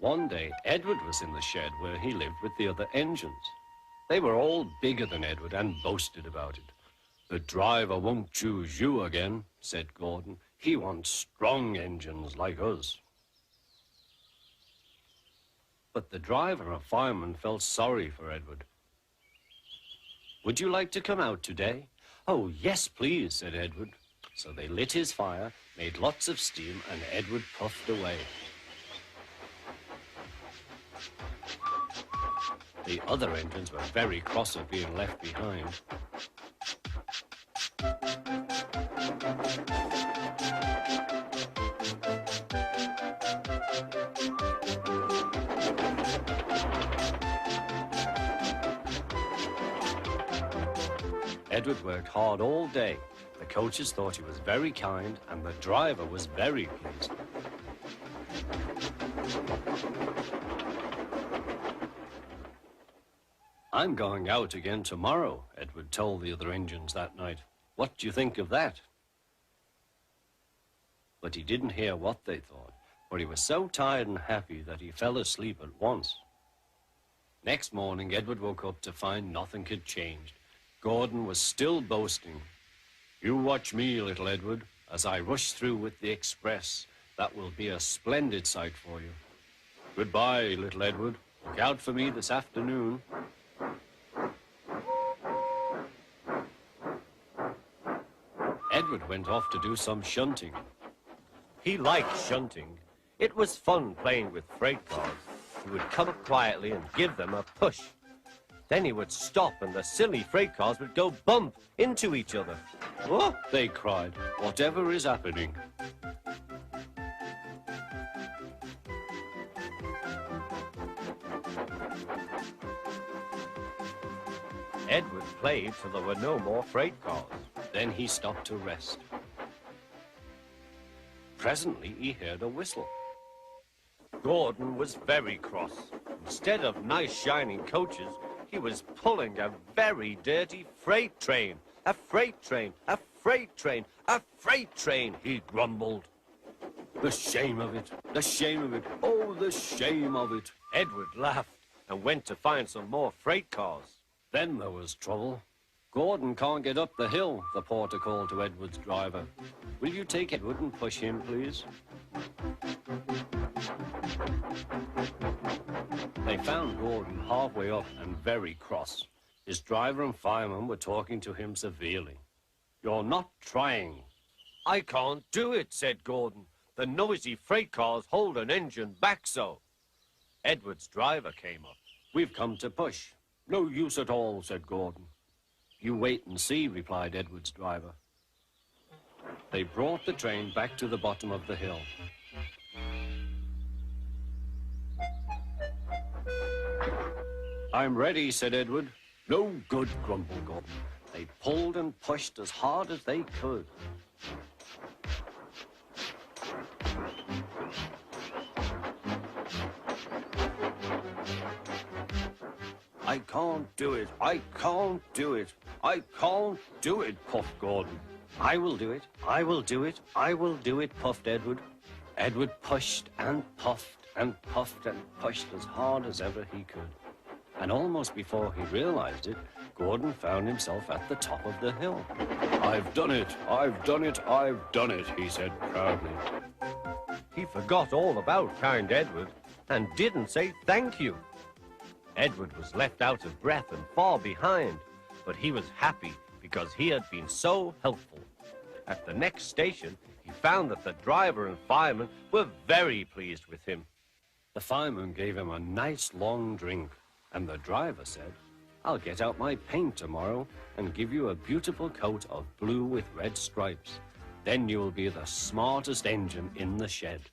One day, Edward was in the shed where he lived with the other engines. They were all bigger than Edward and boasted about it. "The driver won't choose you again," said Gordon. "He wants strong engines like us." But the driver and fireman felt sorry for Edward. "Would you like to come out today?" "Oh, yes, please," said Edward. So they lit his fire, made lots of steam, and Edward puffed away. The other engines were very cross of being left behind. Edward worked hard all day. The coaches thought he was very kind, and the driver was very pleased. "I'm going out again tomorrow," Edward told the other engines that night. "What do you think of that?" But he didn't hear what they thought, for he was so tired and happy that he fell asleep at once. Next morning, Edward woke up to find nothing had changed. Gordon was still boasting. "You watch me, little Edward, as I rush through with the express. That will be a splendid sight for you. Goodbye, little Edward. Look out for me this afternoon." Edward went off to do some shunting. He liked shunting. It was fun playing with freight cars. He would come up quietly and give them a push. Then he would stop and the silly freight cars would go bump into each other. "Oh," they cried, "whatever is happening?" Edward played till there were no more freight cars. Then he stopped to rest. Presently, he heard a whistle. Gordon was very cross. Instead of nice shining coaches, he was pulling a very dirty freight train. "A freight train, a freight train, a freight train," he grumbled. "The shame of it, the shame of it, oh, the shame of it." Edward laughed and went to find some more freight cars. Then there was trouble. "Gordon can't get up the hill," the porter called to Edward's driver. "Will you take Edward and push him, please?" They found Gordon halfway up and very cross. His driver and fireman were talking to him severely. "You're not trying." "I can't do it," said Gordon. "The noisy freight cars hold an engine back so." Edward's driver came up. "We've come to push." "No use at all," said Gordon. "You wait and see," replied Edward's driver. They brought the train back to the bottom of the hill. "I'm ready," said Edward. "No good," grumbled Gordon. They pulled and pushed as hard as they could. "I can't do it, I can't do it, I can't do it," puffed Gordon. "I will do it, I will do it, I will do it," puffed Edward. Edward pushed and puffed and puffed and pushed as hard as ever he could. And almost before he realized it, Gordon found himself at the top of the hill. "I've done it, I've done it, I've done it," he said proudly. He forgot all about kind Edward and didn't say thank you. Edward was left out of breath and far behind, but he was happy because he had been so helpful. At the next station, he found that the driver and fireman were very pleased with him. The fireman gave him a nice long drink, and the driver said, "I'll get out my paint tomorrow and give you a beautiful coat of blue with red stripes. Then you will be the smartest engine in the shed."